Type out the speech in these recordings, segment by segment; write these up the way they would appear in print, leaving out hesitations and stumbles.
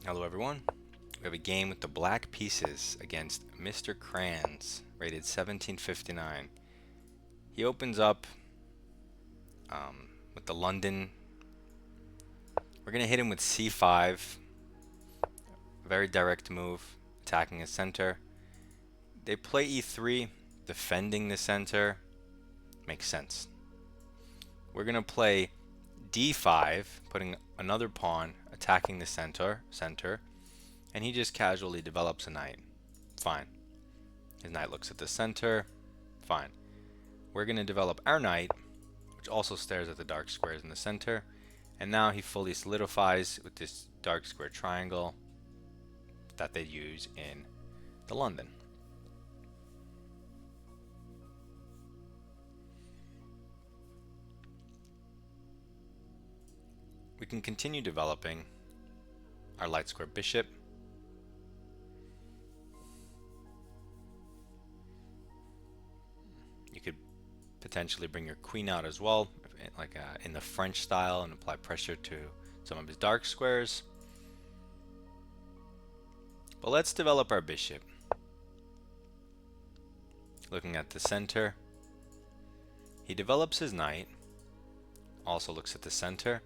Hello everyone. We have a game with the black pieces against Mr. Crans, rated 1759. He opens up with the London. We're going to hit him with c5. Very direct move, attacking his center. They play e3, defending the center. Makes sense. We're going to play d5, putting another pawn, attacking the center, and he just casually develops a knight. Fine. His knight looks at the center. Fine. We're going to develop our knight, which also stares at the dark squares in the center. And now he fully solidifies with this dark square triangle that they use in the London. We can continue developing our light square bishop. You could potentially bring your queen out as well, like in the French style, and apply pressure to some of his dark squares. But let's develop our bishop. Looking at the center, he develops his knight, also looks at the center,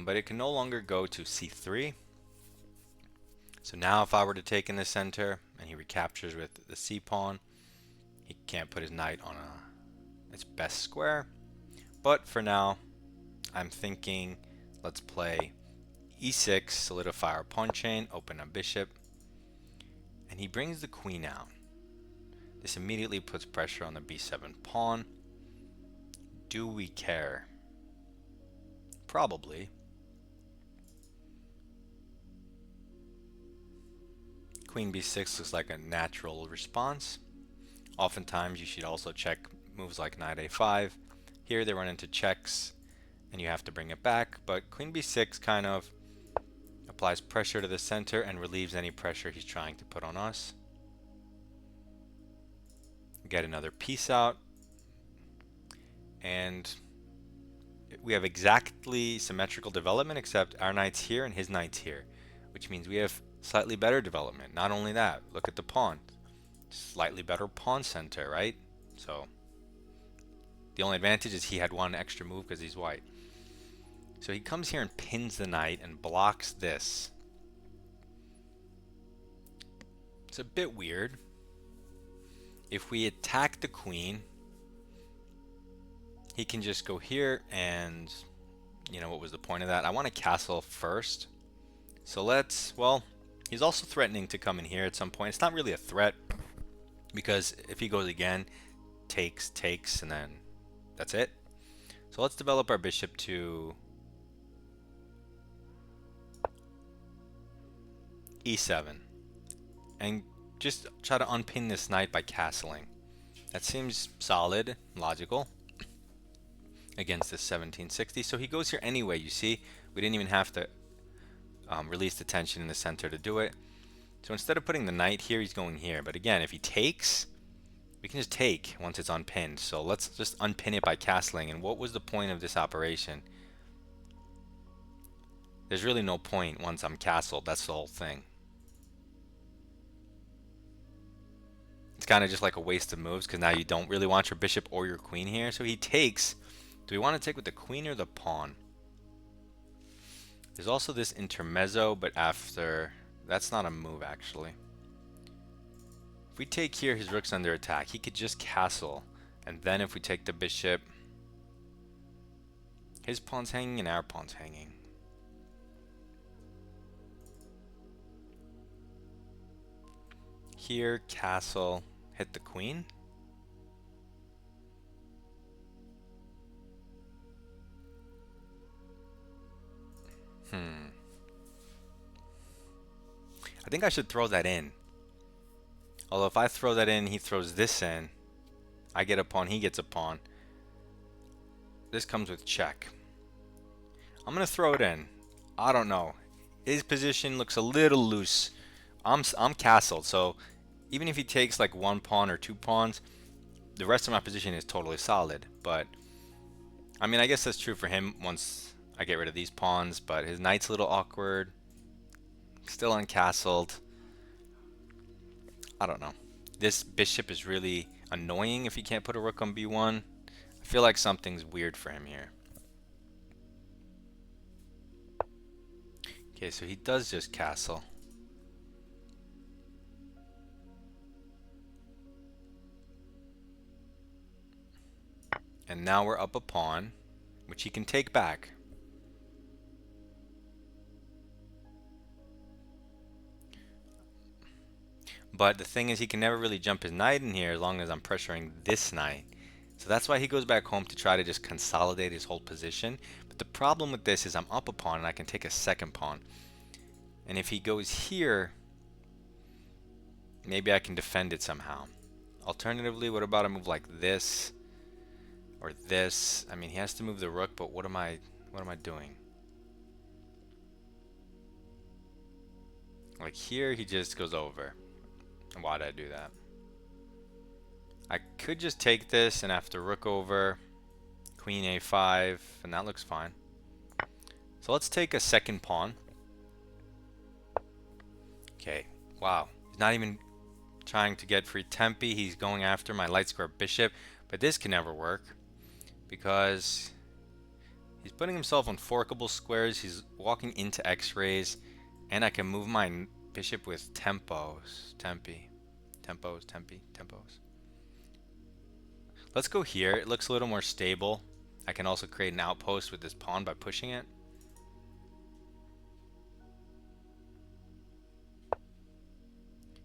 but it can no longer go to c3. So now if I were to take in the center and he recaptures with the c pawn, he can't put his knight on its best square. But for now, I'm thinking let's play e6, solidify our pawn chain, open a bishop, and he brings the queen out. This immediately puts pressure on the b7 pawn. Do we care? Probably. Queen b6 looks like a natural response. Oftentimes you should also check moves like knight a5. Here they run into checks and you have to bring it back, but queen b6 kind of applies pressure to the center and relieves any pressure he's trying to put on us. Get another piece out, and we have exactly symmetrical development, except our knight's here and his knight's here, which means we have slightly better development. Not only that, look at the pawn. Slightly better pawn center, right? So the only advantage is he had one extra move because he's white. So he comes here and pins the knight and blocks this. It's a bit weird. If we attack the queen, he can just go here and, you know, what was the point of that? I want to castle first. So well, he's also threatening to come in here at some point. It's not really a threat, because if he goes again, takes, and then that's it. So let's develop our bishop to e7 and just try to unpin this knight by castling. That seems solid, logical against this 1760. So he goes here anyway, you see. We didn't even have to release the tension in the center to do it. So instead of putting the knight here, he's going here. But again, if he takes, we can just take once it's unpinned. So let's just unpin it by castling. And what was the point of this operation? There's really no point once I'm castled. That's the whole thing. It's kind of just like a waste of moves, because now you don't really want your bishop or your queen here. So he takes. Do we want to take with the queen or the pawn? There's also this intermezzo, but after... That's not a move, actually. If we take here, his rook's under attack. He could just castle. And then if we take the bishop, his pawn's hanging and our pawn's hanging. Here, castle, hit the queen. I think I should throw that in. Although if I throw that in, he throws this in. I get a pawn, he gets a pawn. This comes with check. I'm going to throw it in. I don't know. His position looks a little loose. I'm castled, so even if he takes like one pawn or two pawns, the rest of my position is totally solid. But I mean, I guess that's true for him once I get rid of these pawns, but his knight's a little awkward. Still uncastled. I don't know. This bishop is really annoying if he can't put a rook on b1. I feel like something's weird for him here. Okay, so he does just castle. And now we're up a pawn, which he can take back. But the thing is, he can never really jump his knight in here as long as I'm pressuring this knight. So that's why he goes back home to try to just consolidate his whole position. But the problem with this is I'm up a pawn and I can take a second pawn. And if he goes here, maybe I can defend it somehow. Alternatively, what about a move like this or this? I mean, he has to move the rook, but what am I doing? Like here, he just goes over. And why did I do that? I could just take this and after rook over, queen a5, and that looks fine. So let's take a second pawn. Okay, wow. He's not even trying to get free tempi. He's going after my light square bishop. But this can never work because he's putting himself on forkable squares. He's walking into x-rays. And I can move my bishop with tempos. Tempos. Let's go here. It looks a little more stable. I can also create an outpost with this pawn by pushing it.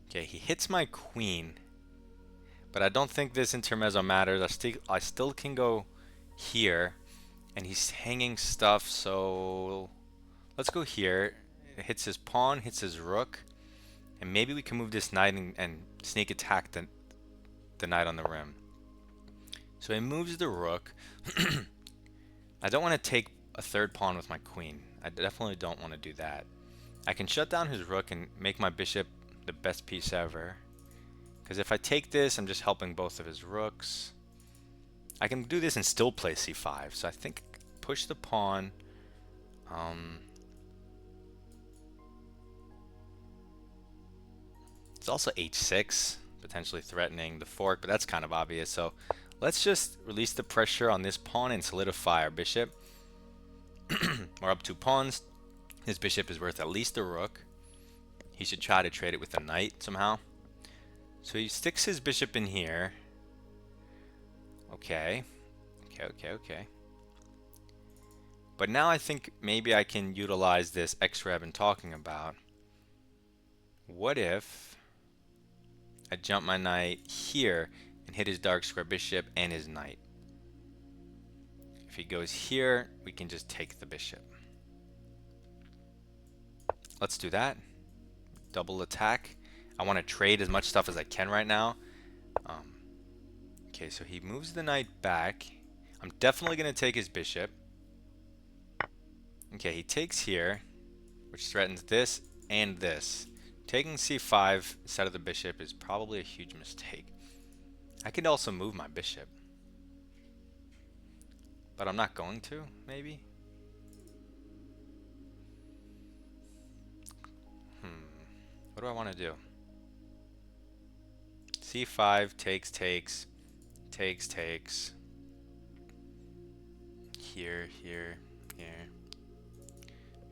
Okay, he hits my queen. But I don't think this intermezzo matters. I still can go here. And he's hanging stuff, so let's go here. It hits his pawn, hits his rook. And maybe we can move this knight and sneak attack the knight on the rim. So he moves the rook. I don't want to take a third pawn with my queen. I definitely don't want to do that. I can shut down his rook and make my bishop the best piece ever. Because if I take this, I'm just helping both of his rooks. I can do this and still play c5. So I think push the pawn. It's also h6, potentially threatening the fork, but that's kind of obvious. So let's just release the pressure on this pawn and solidify our bishop. We're up 2 pawns. His bishop is worth at least a rook. He should try to trade it with a knight somehow. So he sticks his bishop in here. Okay. But now I think maybe I can utilize this x-ray I've been talking about. What if I jump my knight here and hit his dark square bishop and his knight? If he goes here, we can just take the bishop. Let's do that. Double attack. I want to trade as much stuff as I can right now. Okay, so he moves the knight back. I'm definitely going to take his bishop. Okay, he takes here, which threatens this and this. Taking c5 instead of the bishop is probably a huge mistake. I could also move my bishop. But I'm not going to, maybe? What do I want to do? c5 takes. Here.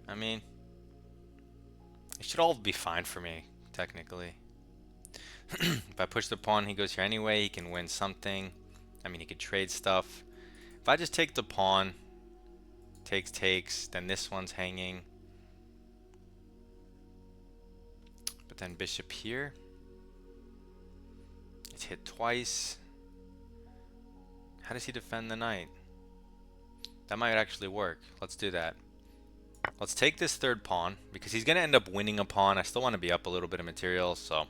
I mean, it should all be fine for me, technically. If I push the pawn, he goes here anyway. He can win something. I mean, he could trade stuff. If I just take the pawn, takes, then this one's hanging. But then bishop here. It's hit twice. How does he defend the knight? That might actually work. Let's do that. Let's take this third pawn because he's going to end up winning a pawn. I still want to be up a little bit of material, so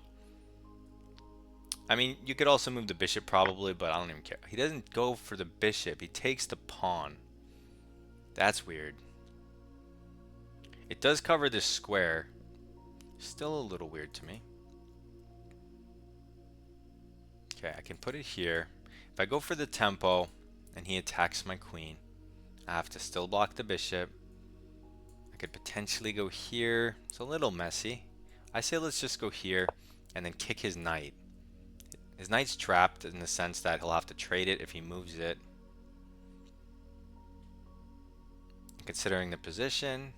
I mean, you could also move the bishop probably, but I don't even care. He doesn't go for the bishop. He takes the pawn. That's weird. It does cover this square. Still a little weird to me. Okay, I can put it here. If I go for the tempo and he attacks my queen, I have to still block the bishop. I could potentially go here. It's a little messy. I say let's just go here and then kick his knight. His knight's trapped in the sense that he'll have to trade it if he moves it. Considering the position,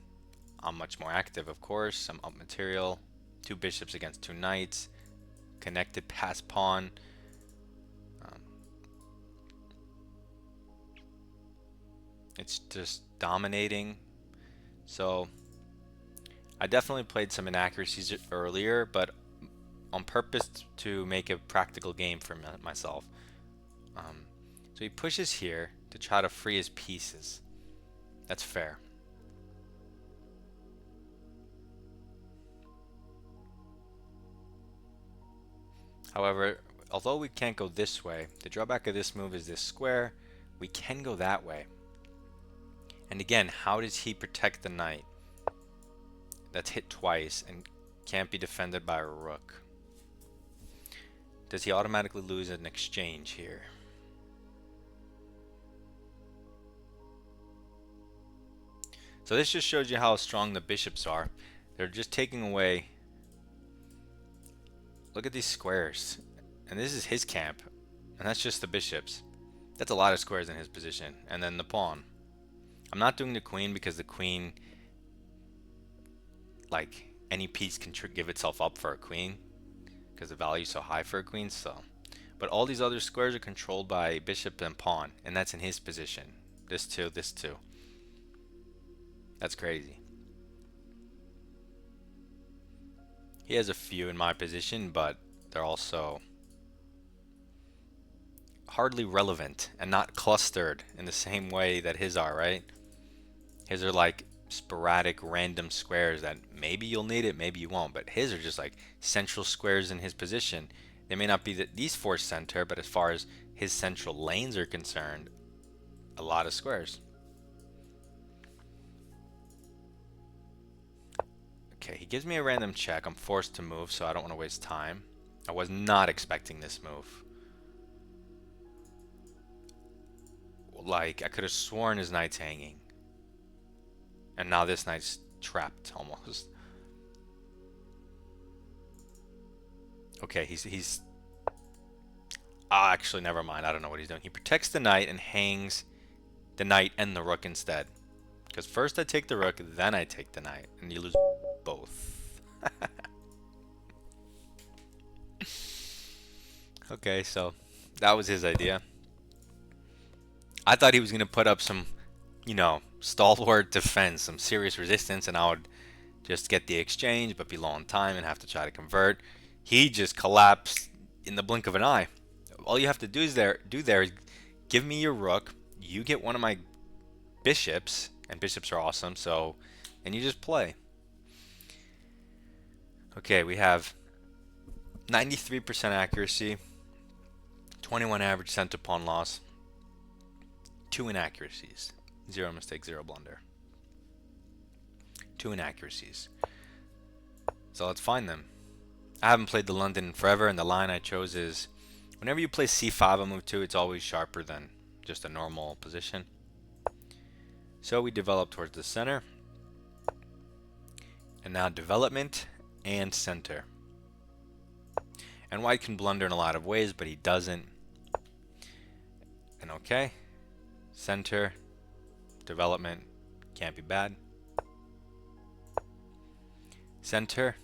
I'm much more active, of course. I'm up material. 2 bishops against 2 knights. Connected pass pawn. It's just dominating. So I definitely played some inaccuracies earlier, but on purpose to make a practical game for myself. So he pushes here to try to free his pieces. That's fair. However, although we can't go this way, the drawback of this move is this square. We can go that way. And again, how does he protect the knight that's hit twice and can't be defended by a rook? Does he automatically lose an exchange here? So this just shows you how strong the bishops are. They're just taking away. Look at these squares. And this is his camp. And that's just the bishops. That's a lot of squares in his position. And then the pawn. I'm not doing the queen because the queen, like, any piece can give itself up for a queen because the value is so high for a queen. So, but all these other squares are controlled by bishop and pawn, and that's in his position. This too, this too. That's crazy. He has a few in my position, but they're also hardly relevant and not clustered in the same way that his are, right? His are like sporadic random squares that maybe you'll need it, maybe you won't, but his are just like central squares in his position. They may not be these 4 center, but as far as his central lanes are concerned, a lot of squares. Okay, he gives me a random check. I'm forced to move, so I don't want to waste time. I was not expecting this move. Like, I could have sworn his knight's hanging. And now this knight's trapped, almost. Okay, he's... actually, never mind. I don't know what he's doing. He protects the knight and hangs the knight and the rook instead. Because first I take the rook, then I take the knight. And you lose both. Okay, so that was his idea. I thought he was going to put up some, you know, stalwart defense, some serious resistance, and I would just get the exchange but be low on time and have to try to convert. He just collapsed in the blink of an eye. All you have to do is give me your rook, you get one of my bishops, and bishops are awesome, so, and you just play. Okay, we have 93% accuracy, 21 average center pawn loss, 2 inaccuracies, 0 mistake, 0 blunder. 2 inaccuracies. So let's find them. I haven't played the London in forever, and the line I chose is whenever you play c5 on move 2, it's always sharper than just a normal position. So we develop towards the center. And now development and center. And white can blunder in a lot of ways, but he doesn't. And okay. Center, development, can't be bad. Center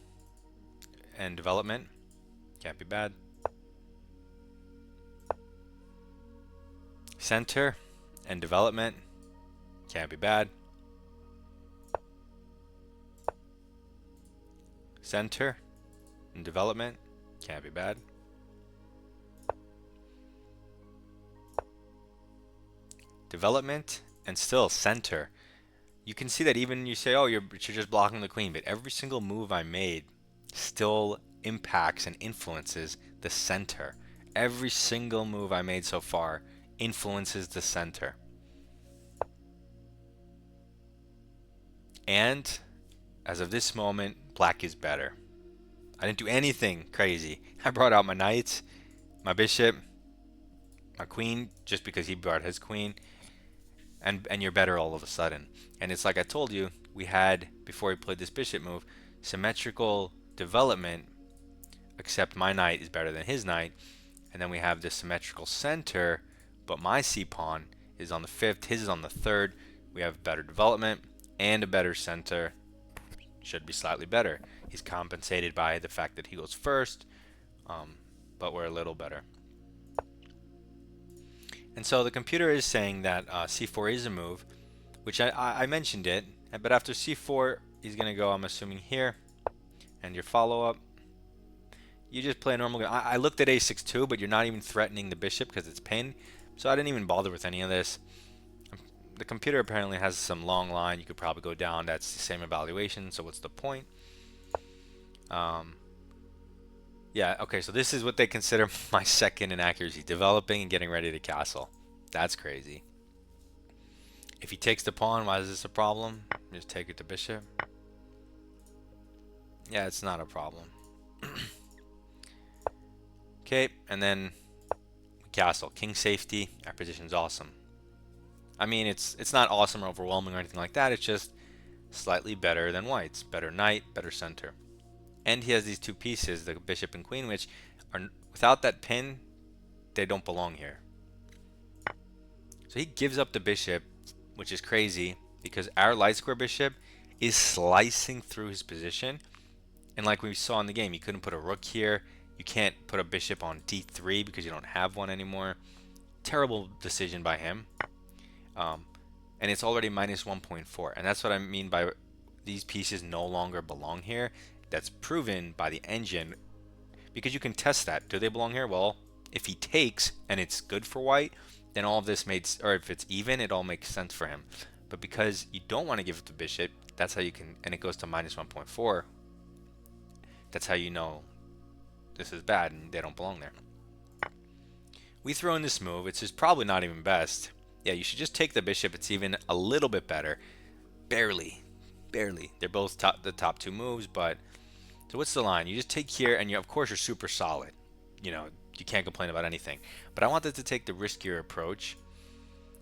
and development, can't be bad. Center and development, can't be bad. Center and development, can't be bad. Development and still center. You can see that even you say, oh, you're just blocking the queen, but every single move I made still impacts and influences the center. Every single move I made so far influences the center. And as of this moment, black is better. I didn't do anything crazy. I brought out my knights, my bishop, my queen, just because he brought his queen. And you're better all of a sudden. And it's like I told you, we had, before he played this bishop move, symmetrical development, except my knight is better than his knight. And then we have the symmetrical center, but my c-pawn is on the 5th, his is on the 3rd. We have better development and a better center. Should be slightly better. He's compensated by the fact that he goes first, but we're a little better. And so the computer is saying that c4 is a move, which I mentioned it, but after c4, he's going to go, I'm assuming, here, and your follow-up. You just play a normal game. I looked at a6 too, but you're not even threatening the bishop because it's pinned, so I didn't even bother with any of this. The computer apparently has some long line. You could probably go down. That's the same evaluation, so what's the point? Yeah, okay, so this is what they consider my second inaccuracy, developing and getting ready to castle. That's crazy. If he takes the pawn, why is this a problem? Just take it to bishop. Yeah, it's not a problem. Okay, and then castle. King safety. Our position's awesome. I mean, it's not awesome or overwhelming or anything like that. It's just slightly better than white's. Better knight, better center. And he has these two pieces, the bishop and queen, which are, without that pin, they don't belong here. So he gives up the bishop, which is crazy, because our light square bishop is slicing through his position. And like we saw in the game, you couldn't put a rook here. You can't put a bishop on d3 because you don't have one anymore. Terrible decision by him. And it's already minus 1.4. And that's what I mean by these pieces no longer belong here. That's proven by the engine, because you can test that. Do they belong here? Well, if he takes and it's good for white, then all of this made, or if it's even, it all makes sense for him. But because you don't want to give it to bishop, that's how you can, and it goes to minus 1.4. That's how you know this is bad and they don't belong there. We throw in this move. It's just probably not even best. Yeah, you should just take the bishop. It's even a little bit better. Barely. They're both the top two moves, but so what's the line? You just take here, and you, of course, you're super solid. You know, you can't complain about anything. But I wanted to take the riskier approach.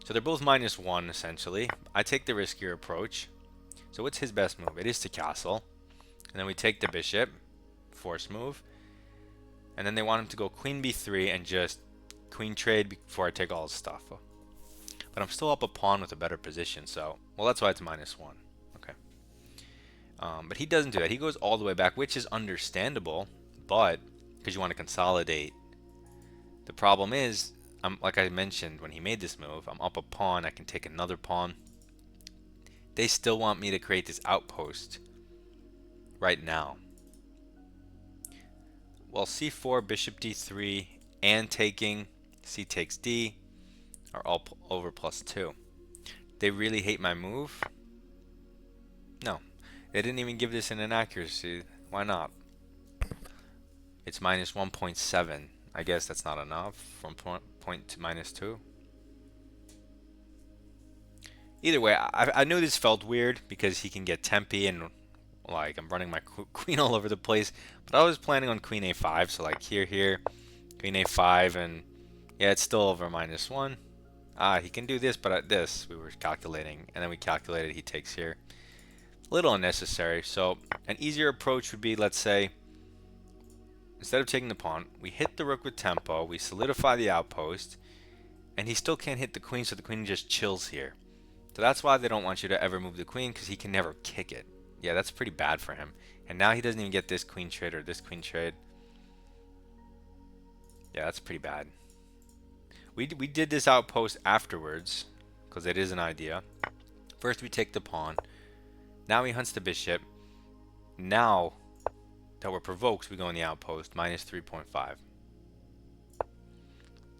So they're both minus 1, essentially. I take the riskier approach. So what's his best move? It is to castle. And then we take the bishop. Force move. And then they want him to go queen b3 and just queen trade before I take all his stuff. But I'm still up a pawn with a better position, so... Well, that's why it's minus 1. Okay. But he doesn't do that. He goes all the way back, which is understandable, but... Because you want to consolidate. The problem is, like I mentioned when he made this move, I'm up a pawn. I can take another pawn. They still want me to create this outpost right now. Well, c4, bishop d3, and taking c takes d are all over +2. They really hate my move? No. They didn't even give this an inaccuracy. Why not? It's minus 1.7. I guess that's not enough from point to minus 2. Either way, I knew this felt weird because he can get tempy and like I'm running my queen all over the place. But I was planning on queen a5, so like here, queen a5, and yeah, it's still over minus 1. He can do this, but at this we were calculating, and then we calculated he takes here. A little unnecessary. So an easier approach would be, let's say, instead of taking the pawn, we hit the rook with tempo, we solidify the outpost, and he still can't hit the queen, so the queen just chills here. So that's why they don't want you to ever move the queen, because he can never kick it. Yeah, that's pretty bad for him. And now he doesn't even get this queen trade or this queen trade. Yeah, that's pretty bad. We did this outpost afterwards, because it is an idea. First we take the pawn. Now he hunts the bishop. Now that we're provoked, we go in the outpost, minus 3.5.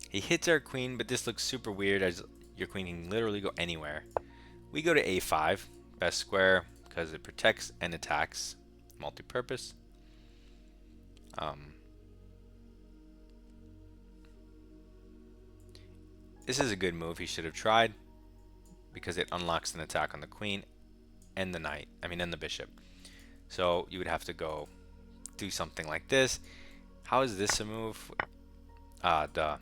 He hits our queen, but this looks super weird as your queen can literally go anywhere. We go to a5, best square, because it protects and attacks, multi-purpose. This is a good move he should have tried, because it unlocks an attack on the queen and the knight, and the bishop. So you would have to go do something like this. How is this a move? Duh.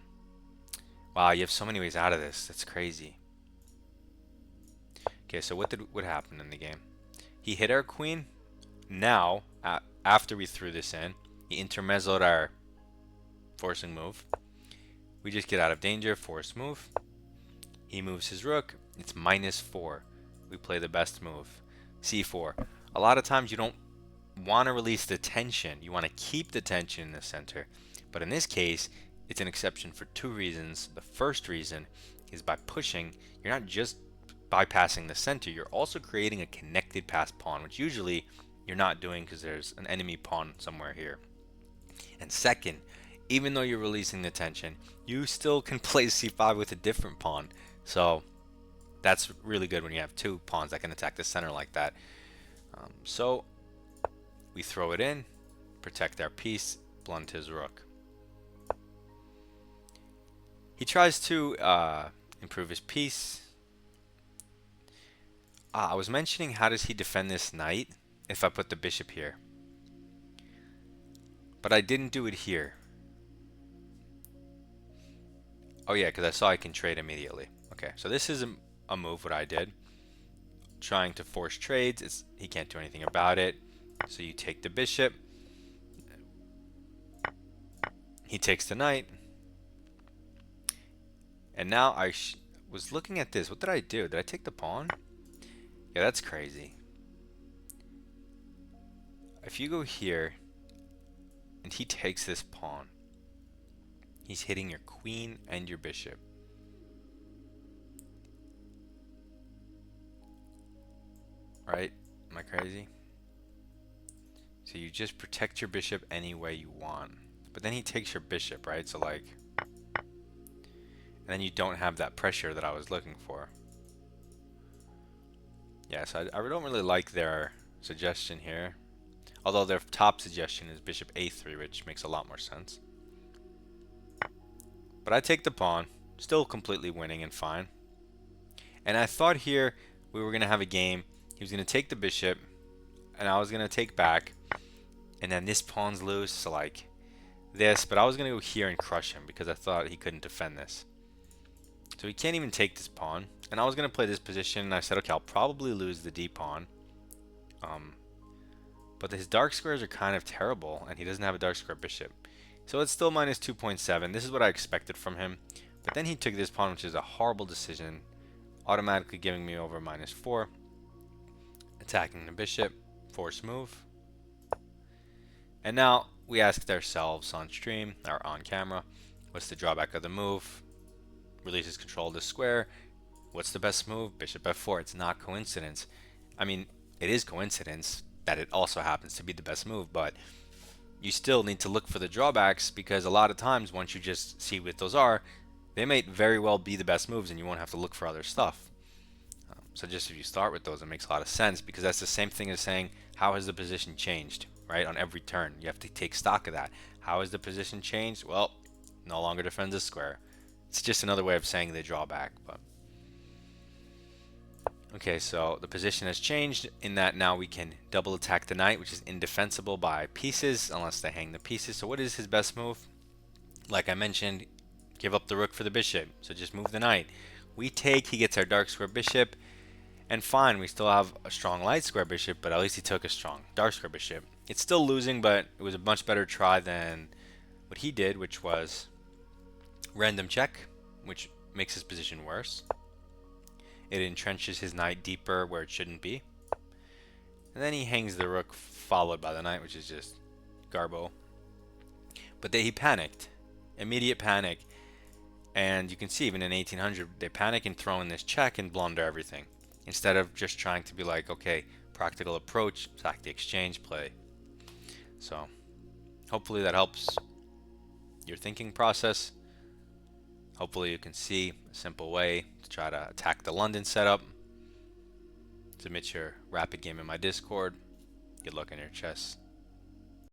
Wow, you have so many ways out of this. That's crazy. Okay, so what happened in the game? He hit our queen. Now, after we threw this in, he intermezzoed our forcing move. We just get out of danger, force move. He moves his rook. It's -4. We play the best move, c4. A lot of times you don't want to release the tension. You want to keep the tension in the center. But in this case, it's an exception for 2 reasons. The first reason is by pushing, you're not just bypassing the center, you're also creating a connected pass pawn, which usually you're not doing because there's an enemy pawn somewhere here. And second, even though you're releasing the tension, you still can play c5 with a different pawn. So that's really good when you have 2 pawns that can attack the center like that. So we throw it in, protect our piece, blunt his rook. He tries to improve his piece. I was mentioning how does he defend this knight if I put the bishop here. But I didn't do it here. Oh yeah, because I saw I can trade immediately. Okay, so this is a move what I did. Trying to force trades. He can't do anything about it. So you take the bishop. He takes the knight. And now I was looking at this. What did I do? Did I take the pawn? Yeah, that's crazy. If you go here and he takes this pawn, he's hitting your queen and your bishop. Right? Am I crazy? So you just protect your bishop any way you want. But then he takes your bishop, right? So like, and then you don't have that pressure that I was looking for. Yeah, so I don't really like their suggestion here. Although their top suggestion is bishop a3, which makes a lot more sense. But I take the pawn, still completely winning and fine. And I thought here we were going to have a game. He was going to take the bishop, and I was going to take back. And then this pawn's loose, so like this. But I was going to go here and crush him because I thought he couldn't defend this. So he can't even take this pawn. And I was going to play this position, and I said, okay, I'll probably lose the d pawn. But his dark squares are kind of terrible, and he doesn't have a dark square bishop. So it's still minus 2.7. This is what I expected from him. But then he took this pawn, which is a horrible decision, automatically giving me over -4. Attacking the bishop, force move. And now we asked ourselves on stream, or on camera, what's the drawback of the move? Releases control of the square. What's the best move? Bishop f4. It's not coincidence. I mean, it is coincidence that it also happens to be the best move, but you still need to look for the drawbacks, because a lot of times once you just see what those are, they may very well be the best moves and you won't have to look for other stuff. So just if you start with those, it makes a lot of sense, because that's the same thing as saying, how has the position changed, right? On every turn, you have to take stock of that. How has the position changed? Well, no longer defends the square. It's just another way of saying the drawback. But okay, so the position has changed in that now we can double attack the knight, which is indefensible by pieces unless they hang the pieces. So what is his best move? Like I mentioned, give up the rook for the bishop. So just move the knight. We take, he gets our dark square bishop, and fine, we still have a strong light square bishop, but at least he took a strong dark square bishop. It's still losing, but it was a much better try than what he did, which was random check, which makes his position worse. It entrenches his knight deeper where it shouldn't be. And then he hangs the rook followed by the knight, which is just garbo. But then he panicked. Immediate panic. And you can see even in 1800, they panic and throw in this check and blunder everything. Instead of just trying to be like, okay, practical approach, attack the exchange, play. So hopefully that helps your thinking process. Hopefully you can see a simple way to try to attack the London setup. Submit your rapid game in my Discord. Good luck in your chess.